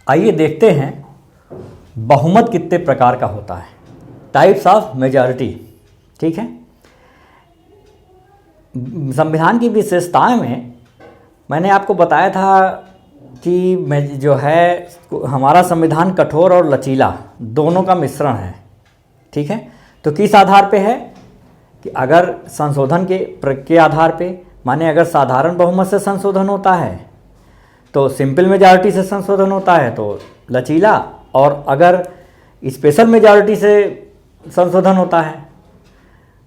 आइए देखते हैं बहुमत कितने प्रकार का होता है, टाइप्स ऑफ मेजॉरिटी। ठीक है, संविधान की विशेषताएं में मैंने आपको बताया था कि जो है हमारा संविधान कठोर और लचीला दोनों का मिश्रण है। ठीक है, तो किस आधार पे है कि अगर संशोधन के आधार पे, माने अगर साधारण बहुमत से संशोधन होता है तो सिंपल मेजॉरिटी से संशोधन होता है तो लचीला, और अगर स्पेशल मेजॉरिटी से संशोधन होता है,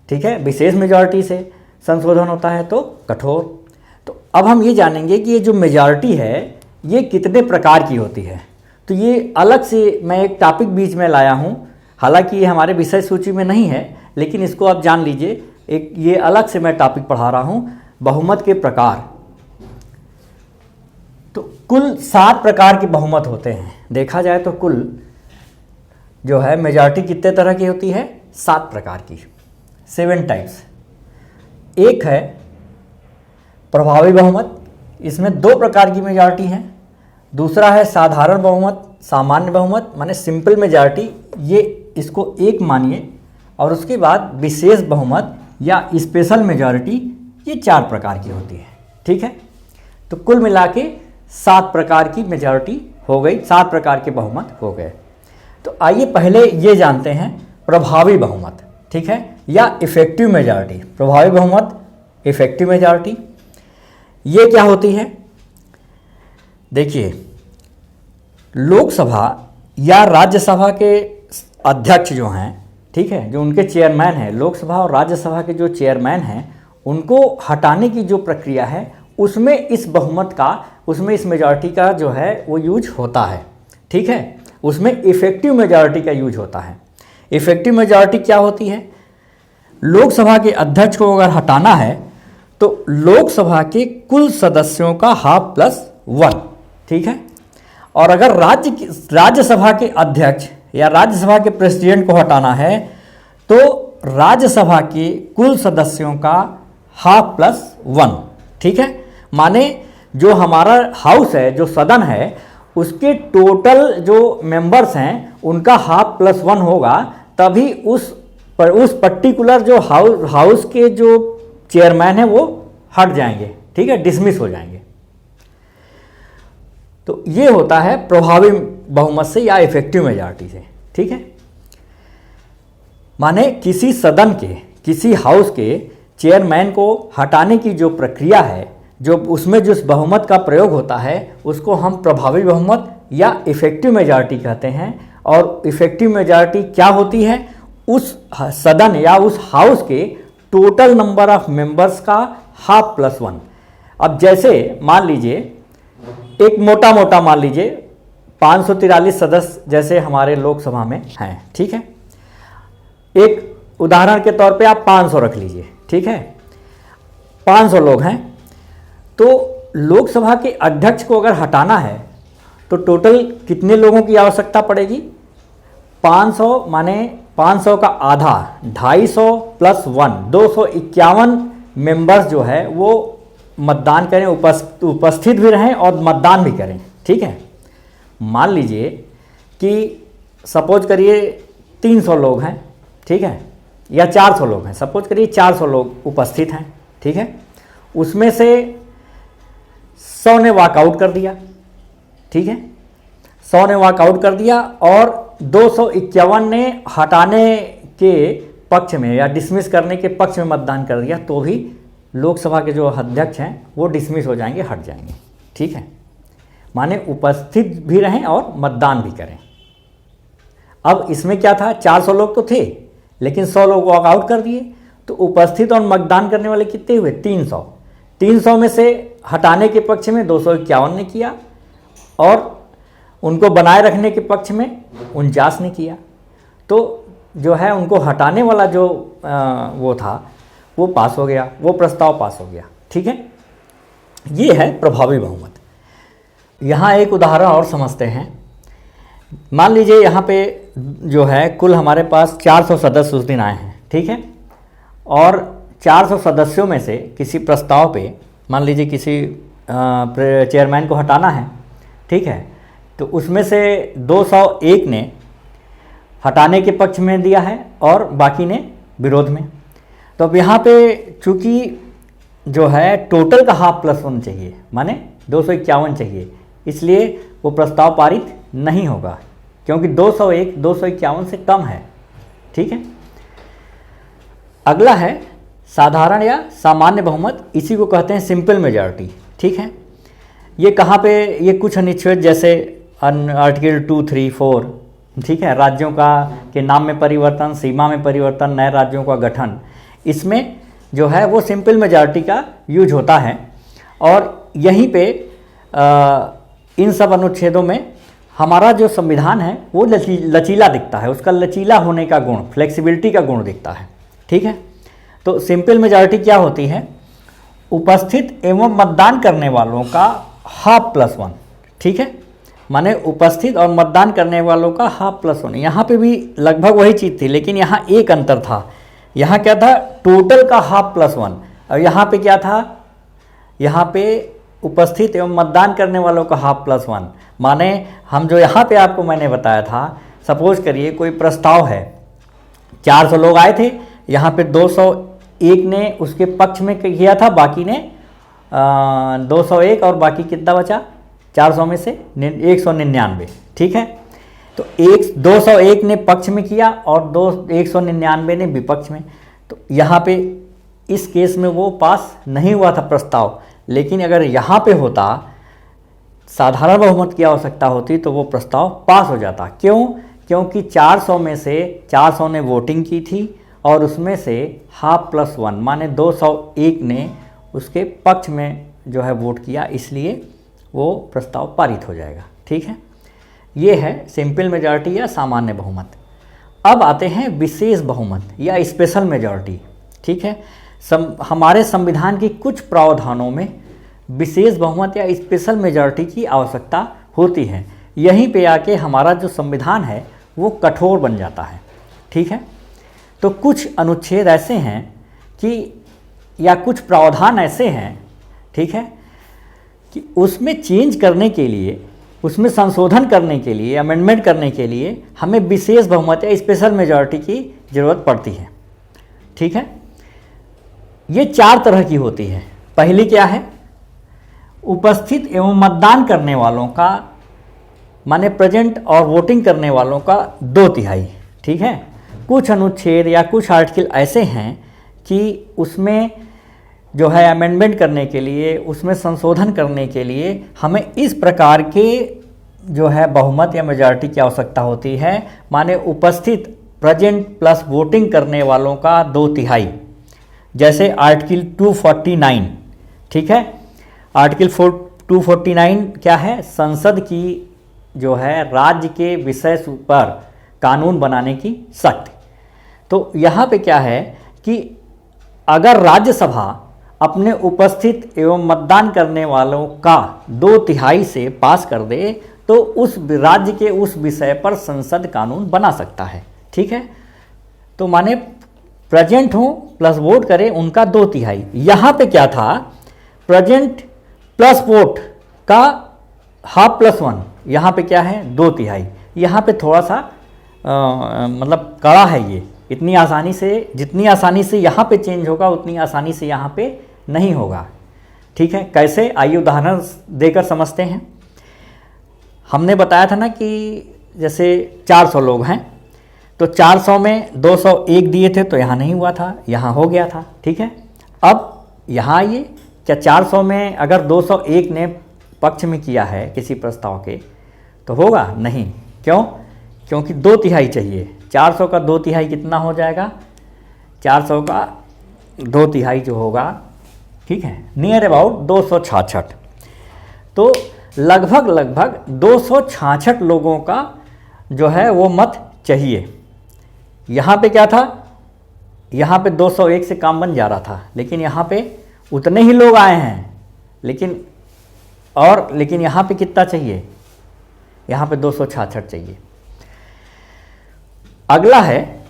ठीक है, विशेष मेजॉरिटी से संशोधन होता है तो कठोर। तो अब हम ये जानेंगे कि ये जो मेजॉरिटी है ये कितने प्रकार की होती है। तो ये अलग से मैं एक टॉपिक बीच में लाया हूँ, हालांकि ये हमारे विषय सूची में नहीं है, लेकिन इसको आप जान लीजिए, एक ये अलग से मैं टॉपिक पढ़ा रहा हूँ, बहुमत के प्रकार। तो कुल 7 प्रकार के बहुमत होते हैं। देखा जाए तो कुल जो है मेजॉरिटी कितने तरह की होती है, 7 प्रकार की, 7 टाइप्स। एक है प्रभावी बहुमत, इसमें 2 प्रकार की मेजॉरिटी है। दूसरा है साधारण बहुमत, सामान्य बहुमत माने सिंपल मेजॉरिटी, ये इसको एक मानिए। और उसके बाद विशेष बहुमत या स्पेशल मेजॉरिटी, ये 4 प्रकार की होती है। ठीक है, तो कुल मिला के 7 प्रकार की मेजॉरिटी हो गई, 7 प्रकार के बहुमत हो गए। तो आइए पहले ये जानते हैं प्रभावी बहुमत। ठीक है, या इफेक्टिव मेजॉरिटी। प्रभावी बहुमत, इफेक्टिव मेजॉरिटी, ये क्या होती है? देखिए, लोकसभा या राज्यसभा के अध्यक्ष जो हैं, ठीक है, जो उनके चेयरमैन हैं, लोकसभा और राज्यसभा के जो चेयरमैन हैं, उनको हटाने की जो प्रक्रिया है उसमें इस बहुमत का, उसमें इस मेजॉरिटी का जो है वो यूज होता है। ठीक है, उसमें इफेक्टिव मेजॉरिटी का यूज होता है। इफेक्टिव मेजॉरिटी क्या होती है? लोकसभा के अध्यक्ष को अगर हटाना है तो लोकसभा के कुल सदस्यों का ½ ठीक है, और अगर राज्यसभा के अध्यक्ष या राज्यसभा के प्रेसिडेंट को हटाना है तो राज्यसभा के कुल सदस्यों का ½ ठीक है, माने जो हमारा हाउस है, जो सदन है, उसके टोटल जो मेंबर्स हैं उनका ½ होगा, तभी उस पर्टिकुलर जो हाउस के जो चेयरमैन है वो हट जाएंगे। ठीक है, डिसमिस हो जाएंगे। तो ये होता है प्रभावी बहुमत से या इफेक्टिव मेजॉरिटी से। ठीक है, माने किसी सदन के, किसी हाउस के चेयरमैन को हटाने की जो प्रक्रिया है, जो उसमें जिस बहुमत का प्रयोग होता है, उसको हम प्रभावी बहुमत या इफेक्टिव मेजॉरिटी कहते हैं। और इफेक्टिव मेजॉरिटी क्या होती है? उस सदन या उस हाउस के टोटल नंबर ऑफ मेंबर्स का ½ अब जैसे मान लीजिए, एक मोटा मान लीजिए 543 सदस्य जैसे हमारे लोकसभा में हैं। ठीक है, एक उदाहरण के तौर पे आप 500 रख लीजिए। ठीक है, 500 लोग हैं, तो लोकसभा के अध्यक्ष को अगर हटाना है तो टोटल कितने लोगों की आवश्यकता पड़ेगी? 500 माने 500 का आधा, 250 + 1 251 मेंबर्स जो है वो मतदान करें, उपस्थित भी रहें और मतदान भी करें। ठीक है, मान लीजिए कि सपोज करिए 300 लोग हैं, ठीक है, या 400 लोग हैं, सपोज करिए 400 लोग उपस्थित हैं। ठीक है, उसमें से 100 ने वॉकआउट कर दिया। ठीक है, 100 ने वॉकआउट कर दिया और 251 ने हटाने के पक्ष में या डिसमिस करने के पक्ष में मतदान कर दिया, तो भी लोकसभा के जो अध्यक्ष हैं वो डिसमिस हो जाएंगे, हट जाएंगे। ठीक है, माने उपस्थित भी रहें और मतदान भी करें। अब इसमें क्या था, 400 लोग तो थे लेकिन 100 लोग वॉकआउट कर दिए, तो उपस्थित और मतदान करने वाले कितने हुए? 300। 300 में से हटाने के पक्ष में 251 ने किया और उनको बनाए रखने के पक्ष में 49 ने किया। तो जो है उनको हटाने वाला जो वो था वो पास हो गया, वो प्रस्ताव पास हो गया। ठीक है, ये है प्रभावी बहुमत। यहाँ एक उदाहरण और समझते हैं। मान लीजिए यहाँ पे जो है कुल हमारे पास 400 सदस्य उस दिन आए हैं। ठीक है, और 400 सदस्यों में से किसी प्रस्ताव पे मान लीजिए किसी चेयरमैन को हटाना है। ठीक है, तो उसमें से 201 ने हटाने के पक्ष में दिया है और बाकी ने विरोध में। तो अब यहाँ पे चूंकि जो है टोटल का हाफ प्लस 1 चाहिए, माने 251 चाहिए, इसलिए वो प्रस्ताव पारित नहीं होगा, क्योंकि 201 251 से कम है। ठीक है। अगला है साधारण या सामान्य बहुमत, इसी को कहते हैं सिंपल मेजॉरिटी। ठीक है। ये कहाँ पे, ये कुछ अनुच्छेद जैसे आर्टिकल 2, 3, 4, ठीक है, राज्यों का के नाम में परिवर्तन, सीमा में परिवर्तन, नए राज्यों का गठन, इसमें जो है वो सिंपल मेजॉरिटी का यूज होता है। और यहीं पे इन सब अनुच्छेदों में हमारा जो संविधान है वो लचीला दिखता है, उसका लचीला होने का गुण, फ्लेक्सिबिलिटी का गुण दिखता है। ठीक है। तो सिंपल मेजॉरिटी क्या होती है? उपस्थित एवं मतदान करने वालों का हाफ प्लस 1। ठीक है, माने उपस्थित और मतदान करने वालों का हाफ प्लस 1। यहाँ पे भी लगभग वही चीज़ थी, लेकिन यहाँ एक अंतर था। यहाँ क्या था? टोटल का हाफ प्लस 1। और यहाँ पे क्या था? यहाँ पे उपस्थित एवं मतदान करने वालों का हाफ प्लस 1। माने हम जो यहाँ पे आपको मैंने बताया था, सपोज करिए कोई प्रस्ताव है, 400 लोग आए थे, यहाँ पे 201 ने उसके पक्ष में किया था, बाकी ने 201 और बाकी कितना बचा? 400 में से 199। ठीक है। तो 201 ने पक्ष में किया और 199 ने विपक्ष में। तो यहाँ पे इस केस में वो पास नहीं हुआ था प्रस्ताव, लेकिन अगर यहाँ पे होता, साधारण बहुमत की आवश्यकता होती, तो वो प्रस्ताव पास हो जाता। क्यों? क्योंकि 400 में से 400 ने वोटिंग की थी और उसमें से हाफ प्लस 1 माने 201 ने उसके पक्ष में जो है वोट किया, इसलिए वो प्रस्ताव पारित हो जाएगा। ठीक है। ये है सिंपल मेजॉरिटी या सामान्य बहुमत। अब आते हैं विशेष बहुमत या स्पेशल मेजॉरिटी। ठीक है। हमारे संविधान की कुछ प्रावधानों में विशेष बहुमत या स्पेशल मेजॉरिटी की आवश्यकता होती है। यहीं पे आके हमारा जो संविधान है वो कठोर बन जाता है। ठीक है। तो कुछ अनुच्छेद ऐसे हैं कि या कुछ प्रावधान ऐसे हैं, ठीक है, कि उसमें चेंज करने के लिए, उसमें संशोधन करने के लिए, अमेंडमेंट करने के लिए हमें विशेष बहुमत या स्पेशल मेजॉरिटी की ज़रूरत पड़ती है। ठीक है। ये 4 तरह की होती है। पहली क्या है? उपस्थित एवं मतदान करने वालों का, माने प्रेजेंट और वोटिंग करने वालों का 2/3। ठीक है। कुछ अनुच्छेद या कुछ आर्टिकल ऐसे हैं कि उसमें जो है अमेंडमेंट करने के लिए, उसमें संशोधन करने के लिए हमें इस प्रकार के जो है बहुमत या मेजॉरिटी की आवश्यकता होती है। माने उपस्थित, प्रेजेंट प्लस वोटिंग करने वालों का 2/3। जैसे आर्टिकल 249। ठीक है। आर्टिकल 249 क्या है? संसद की जो है राज्य के विषय पर कानून बनाने की शक्ति। तो यहाँ पे क्या है कि अगर राज्यसभा अपने उपस्थित एवं मतदान करने वालों का 2/3 से पास कर दे, तो उस राज्य के उस विषय पर संसद कानून बना सकता है। ठीक है। तो माने प्रेजेंट हो प्लस वोट करें उनका 2/3। यहाँ पे क्या था? प्रेजेंट प्लस वोट का हाफ प्लस 1। यहाँ पे क्या है? 2/3। यहाँ पे थोड़ा सा मतलब कड़ा है ये। इतनी आसानी से, जितनी आसानी से यहाँ पे चेंज होगा उतनी आसानी से यहाँ पे नहीं होगा। ठीक है। कैसे? आइए उदाहरण देकर समझते हैं। हमने बताया था ना कि जैसे 400 लोग हैं, तो 400 में 201 दिए थे, तो यहाँ नहीं हुआ था, यहाँ हो गया था। ठीक है। अब यहाँ आइए, क्या 400 में अगर 201 ने पक्ष में किया है किसी प्रस्ताव के, तो होगा? नहीं। क्यों? क्योंकि 2/3 चाहिए। 400 का 2/3 कितना हो जाएगा? 400 का 2/3 जो होगा, ठीक है, नियर अबाउट 266। तो लगभग 266 लोगों का जो है वो मत चाहिए। यहाँ पे क्या था? यहाँ पे 201 से काम बन जा रहा था, लेकिन यहाँ पे उतने ही लोग आए हैं, लेकिन यहाँ पे कितना चाहिए? यहाँ पे 266 चाहिए। अगला है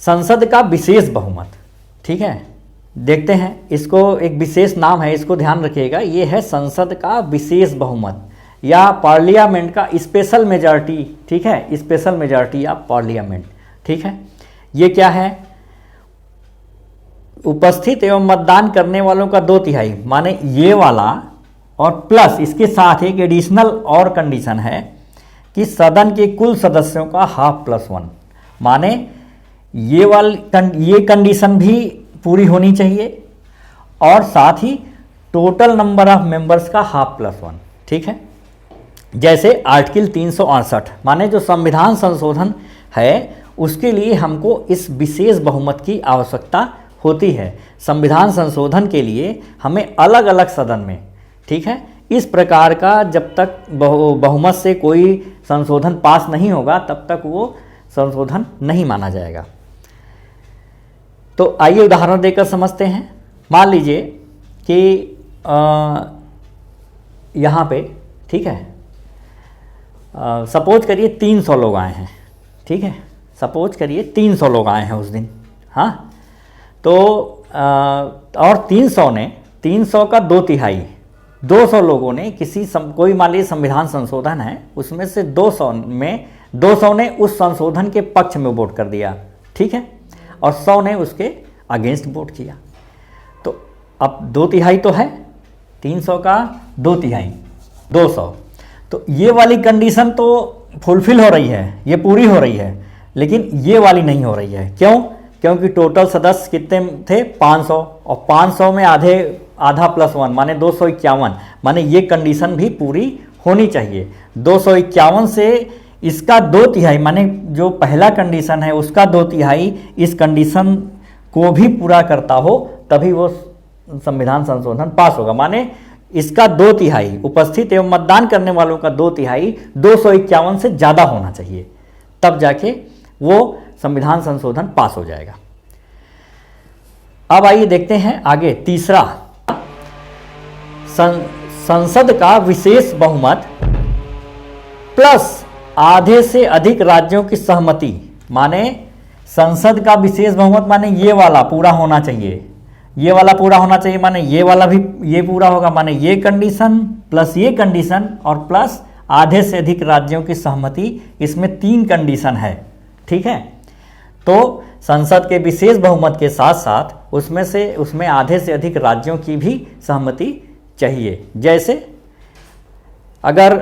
संसद का विशेष बहुमत। ठीक है। देखते हैं, इसको एक विशेष नाम है, इसको ध्यान रखिएगा। ये है संसद का विशेष बहुमत। या पार्लियामेंट का स्पेशल मेजॉरिटी, ठीक है, स्पेशल मेजॉरिटी या पार्लियामेंट, ठीक है। ये क्या है, उपस्थित एवं मतदान करने वालों का 2/3, माने ये वाला, और प्लस इसके साथ एक एडिशनल और कंडीशन है कि सदन के कुल सदस्यों का 1/2+1, माने ये कंडीशन भी पूरी होनी चाहिए, और साथ ही टोटल नंबर ऑफ मेंबर्स का 1/2+1, ठीक है। जैसे आर्टिकल 368, माने जो संविधान संशोधन है उसके लिए हमको इस विशेष बहुमत की आवश्यकता होती है। संविधान संशोधन के लिए हमें अलग अलग सदन में, ठीक है, इस प्रकार का जब तक बहुमत से कोई संशोधन पास नहीं होगा तब तक वो संशोधन नहीं माना जाएगा। तो आइए उदाहरण देकर समझते हैं। मान लीजिए कि यहाँ पे, ठीक है, सपोज करिए 300 लोग आए हैं, ठीक है, सपोज करिए 300 लोग आए हैं उस दिन, हाँ। तो और 300 का 2/3, 200 लोगों ने कोई मान लीजिए संविधान संशोधन है, उसमें से 200 ने उस संशोधन के पक्ष में वोट कर दिया, ठीक है, और 100 ने उसके अगेंस्ट वोट किया। तो अब 2/3 तो है, 300 का 2/3 200। तो ये वाली कंडीशन तो फुलफिल हो रही है, ये पूरी हो रही है, लेकिन ये वाली नहीं हो रही है। क्यों? क्योंकि टोटल सदस्य कितने थे, 500, और 500 में आधा +1 माने 251, माने ये कंडीशन भी पूरी होनी चाहिए। 251 से इसका 2/3 माने जो पहला कंडीशन है उसका 2/3 इस कंडीशन को भी पूरा करता हो तभी वो संविधान संशोधन पास होगा। माने इसका 2/3 उपस्थित एवं मतदान करने वालों का 2/3 251 से ज़्यादा होना चाहिए, तब जाके वो संविधान संशोधन पास हो जाएगा। अब आइए देखते हैं आगे तीसरा, संसद का विशेष बहुमत प्लस आधे से अधिक राज्यों की सहमति। माने संसद का विशेष बहुमत माने ये वाला पूरा होना चाहिए, ये वाला पूरा होना चाहिए, माने ये वाला भी ये पूरा होगा, माने ये कंडीशन प्लस ये कंडीशन और प्लस आधे से अधिक राज्यों की सहमति, इसमें 3 कंडीशन है, ठीक है। तो संसद के विशेष बहुमत के साथ साथ उसमें आधे से अधिक राज्यों की भी सहमति चाहिए। जैसे अगर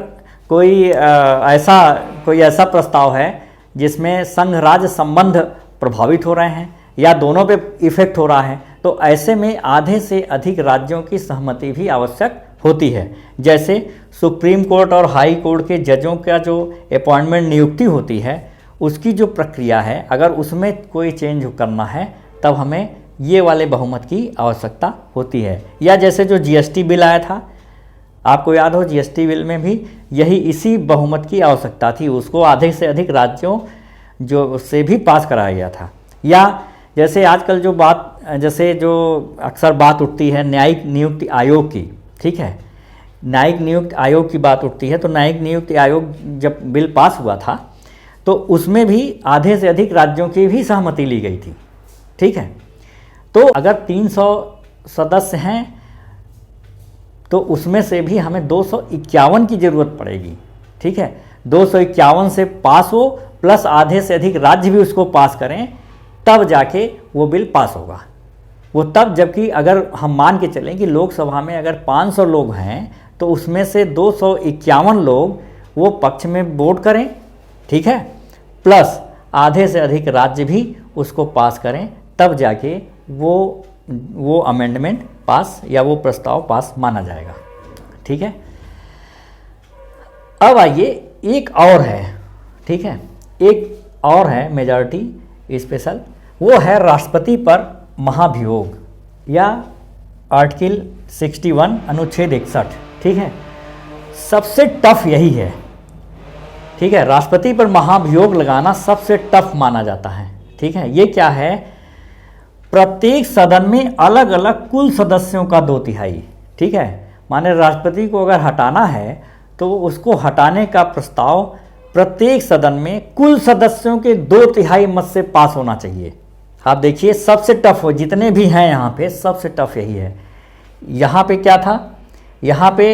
कोई ऐसा प्रस्ताव है जिसमें संघ राज्य संबंध प्रभावित हो रहे हैं या दोनों पे इफेक्ट हो रहा है, तो ऐसे में आधे से अधिक राज्यों की सहमति भी आवश्यक होती है। जैसे सुप्रीम कोर्ट और हाई कोर्ट के जजों का जो अपॉइंटमेंट नियुक्ति होती है उसकी जो प्रक्रिया है, अगर उसमें कोई चेंज करना है तब हमें ये वाले बहुमत की आवश्यकता होती है। या जैसे जो जीएसटी बिल आया था, आपको याद हो जीएसटी बिल में भी इसी बहुमत की आवश्यकता थी, उसको आधे से अधिक राज्यों जो से भी पास कराया गया था। या जैसे आजकल जो अक्सर बात उठती है न्यायिक नियुक्ति आयोग की, ठीक है, न्यायिक नियुक्ति आयोग की बात उठती है, तो न्यायिक नियुक्ति आयोग जब बिल पास हुआ था तो उसमें भी आधे से अधिक राज्यों की भी सहमति ली गई थी, ठीक है। तो अगर 300 सदस्य हैं तो उसमें से भी हमें 251 की ज़रूरत पड़ेगी, ठीक है। 251 से पास हो प्लस आधे से अधिक राज्य भी उसको पास करें तब जाके वो बिल पास होगा। वो तब, जबकि अगर हम मान के चलें कि लोकसभा में अगर 500 लोग हैं तो उसमें से 251 लोग वो पक्ष में वोट करें, ठीक है, प्लस आधे से अधिक राज्य भी उसको पास करें, तब जाके वो अमेंडमेंट पास या वो प्रस्ताव पास माना जाएगा, ठीक है। अब आइए एक और है, ठीक है, एक और है मेजॉरिटी स्पेशल, वो है राष्ट्रपति पर महाभियोग या आर्टिकल 61 अनुच्छेद 61, ठीक है। सबसे टफ यही है, ठीक है, राष्ट्रपति पर महाभियोग लगाना सबसे टफ माना जाता है, ठीक है। ये क्या है, प्रत्येक सदन में अलग अलग कुल सदस्यों का 2/3, ठीक है। माने राष्ट्रपति को अगर हटाना है तो उसको हटाने का प्रस्ताव प्रत्येक सदन में कुल सदस्यों के 2/3 मत से पास होना चाहिए। आप देखिए सबसे टफ हो, जितने भी हैं यहाँ पे सबसे टफ यही है। यहाँ पे क्या था, यहाँ पे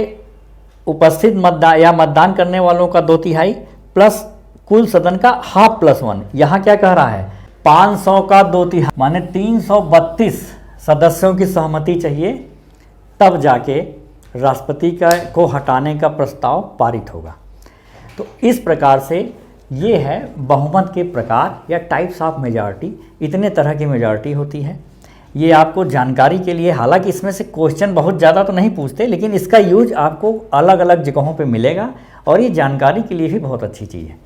उपस्थित मतदान करने वालों का 2/3 प्लस कुल सदन का हाफ प्लस 1। यहाँ क्या कह रहा है, 500 का 2/3 माने 332 सदस्यों की सहमति चाहिए, तब जाके राष्ट्रपति को हटाने का प्रस्ताव पारित होगा। तो इस प्रकार से ये है बहुमत के प्रकार या टाइप्स ऑफ मेजॉरिटी। इतने तरह की मेजॉरिटी होती है। ये आपको जानकारी के लिए, हालांकि इसमें से क्वेश्चन बहुत ज़्यादा तो नहीं पूछते, लेकिन इसका यूज आपको अलग अलग जगहों पे मिलेगा और ये जानकारी के लिए भी बहुत अच्छी चीज़ है।